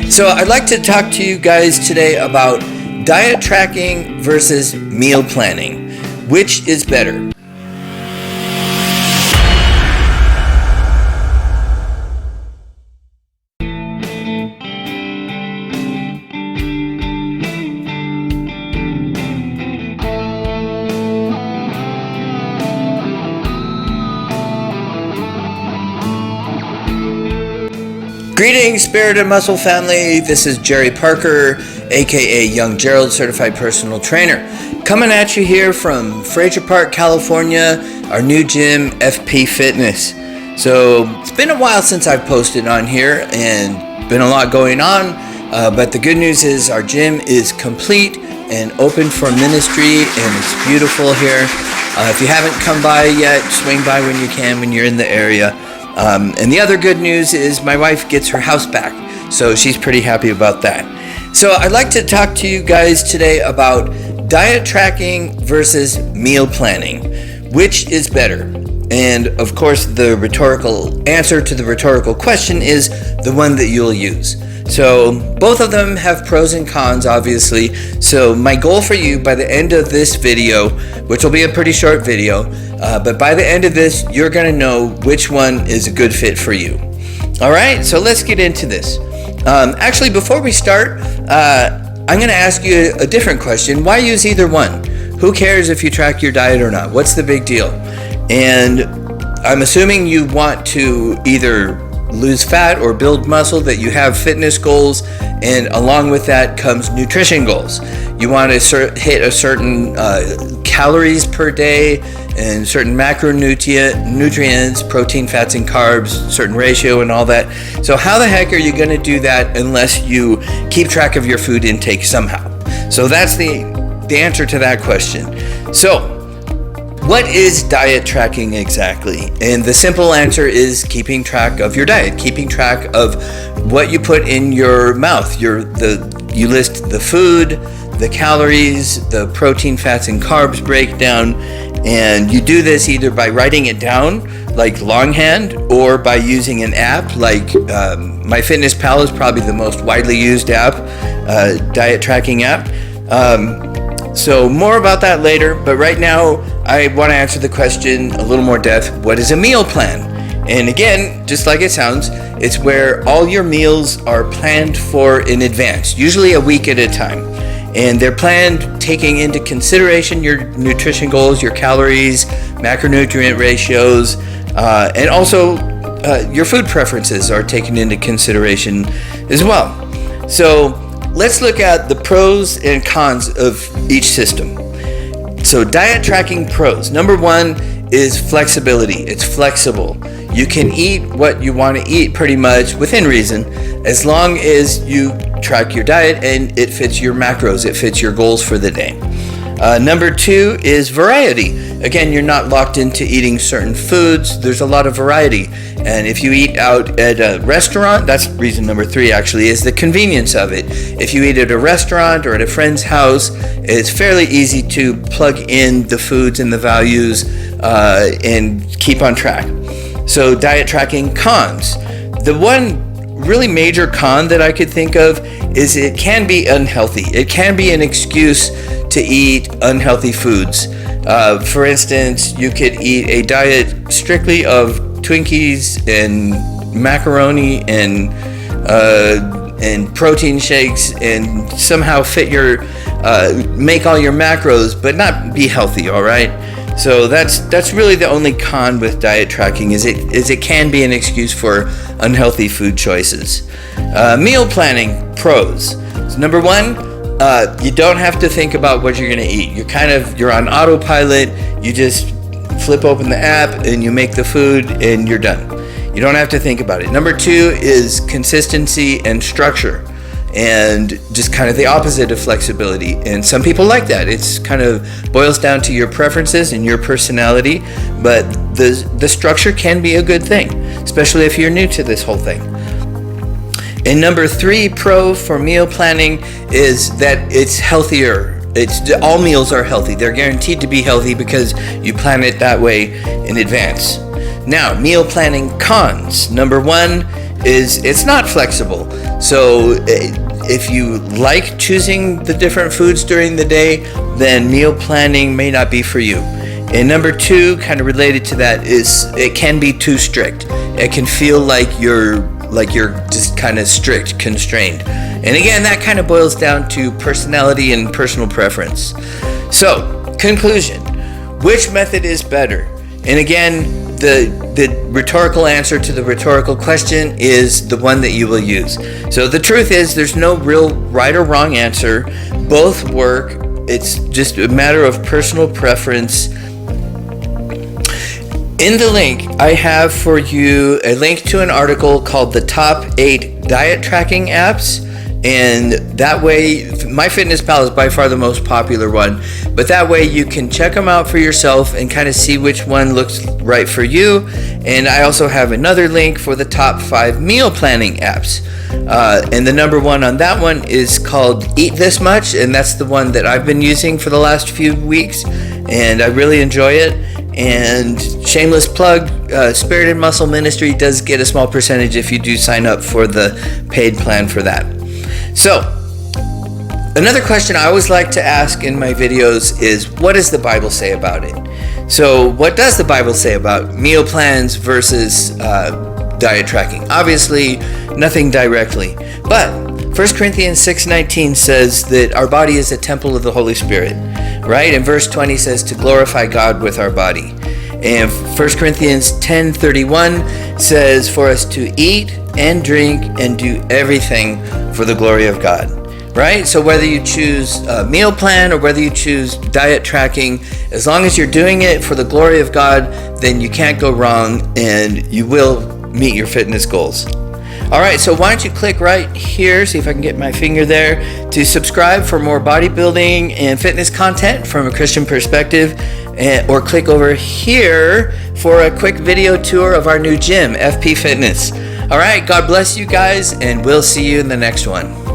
So I'd like to talk to you guys today about diet tracking versus meal planning. Which is better? Greetings, Spirit and Muscle family. This is Jerry Parker, aka Young Gerald, certified personal trainer, coming at you here from Fraser Park, California, our new gym, FP Fitness. So it's been a while since I've posted on here and been a lot going on, but the good news is our gym is complete and open for ministry, and it's beautiful here. If you haven't come by yet, swing by when you can, when you're in the area. And the other good news is my wife gets her house back, so she's pretty happy about that. So I'd like to talk to you guys today about diet tracking versus meal planning. Which is better? And of course, the rhetorical answer to the rhetorical question is the one that you'll use. So both of them have pros and cons, obviously. So my goal for you by the end of this video, which will be a pretty short video, but by the end of this, you're gonna know which one is a good fit for you. All right, so let's get into this. Actually, before we start, I'm gonna ask you a different question. Why use either one? Who cares if you track your diet or not? What's the big deal? And I'm assuming you want to either lose fat or build muscle, that you have fitness goals, and along with that comes nutrition goals. You want to hit a certain calories per day and certain macronutrients, protein, fats, and carbs, certain ratio and all that. So how the heck are you going to do that unless you keep track of your food intake somehow? So that's the answer to that question. So what is diet tracking exactly? And the simple answer is keeping track of your diet, keeping track of what you put in your mouth. You list the food, the calories, the protein, fats, and carbs breakdown, and you do this either by writing it down, like longhand, or by using an app like Myfitnesspal is probably the most widely used app, diet tracking app. So more about that later, but right now I want to answer the question a little more depth. What is a meal plan? And again, just like it sounds, it's where all your meals are planned for in advance, usually a week at a time. And they're planned taking into consideration your nutrition goals, your calories, macronutrient ratios, and also your food preferences are taken into consideration as well. So let's look at the pros and cons of each system. So diet tracking pros. Number one is flexibility. It's flexible. You can eat what you want to eat pretty much within reason, as long as you track your diet and it fits your macros, it fits your goals for the day. Number two is variety. Again, you're not locked into eating certain foods. There's a lot of variety. And if you eat out at a restaurant, that's reason number three actually, is the convenience of it. If you eat at a restaurant or at a friend's house, it's fairly easy to plug in the foods and the values and keep on track. So diet tracking cons. The one really major con that I could think of is it can be unhealthy. It can be an excuse to eat unhealthy foods. For instance, you could eat a diet strictly of Twinkies and macaroni and protein shakes and somehow fit your make all your macros but not be healthy. All right, so that's really the only con with diet tracking is it can be an excuse for unhealthy food choices. Meal planning pros. So number one, you don't have to think about what you're going to eat. You're on autopilot. You just flip open the app and you make the food and you're done. You don't have to think about it. Number two is consistency and structure, and just kind of the opposite of flexibility. And some people like that. It's kind of boils down to your preferences and your personality, but the structure can be a good thing, especially if you're new to this whole thing. And number three pro for meal planning is that it's healthier. All meals are healthy. They're guaranteed to be healthy because you plan it that way in advance. Now, meal planning cons. Number one is it's not flexible. So if you like choosing the different foods during the day, then meal planning may not be for you. And number two, kind of related to that, is it can be too strict. It can feel like you're just kind of strict, constrained. And again, that kind of boils down to personality and personal preference. So, conclusion, which method is better? And again, the rhetorical answer to the rhetorical question is the one that you will use. So the truth is, there's no real right or wrong answer. Both work. It's just a matter of personal preference. In the link, I have for you a link to an article called The Top 8 Diet Tracking Apps. And that way, Myfitnesspal is by far the most popular one. But that way you can check them out for yourself and kind of see which one looks right for you. And I also have another link for the top 5 meal planning apps. And the number one on that one is called EatThisMuch. And that's the one that I've been using for the last few weeks. And I really enjoy it. And shameless plug, Spirited Muscle Ministry does get a small percentage if you do sign up for the paid plan for that. So, another question I always like to ask in my videos is, what does the Bible say about it? So, what does the Bible say about meal plans versus diet tracking? Obviously, nothing directly. But 1 Corinthians 6:19 says that our body is a temple of the Holy Spirit, right? And verse 20 says to glorify God with our body. And 1 Corinthians 10:31 says for us to eat and drink and do everything for the glory of God, right? So whether you choose a meal plan or whether you choose diet tracking, as long as you're doing it for the glory of God, then you can't go wrong and you will meet your fitness goals. All right, so why don't you click right here, see if I can get my finger there, to subscribe for more bodybuilding and fitness content from a Christian perspective, or click over here for a quick video tour of our new gym, FP Fitness. All right, God bless you guys, and we'll see you in the next one.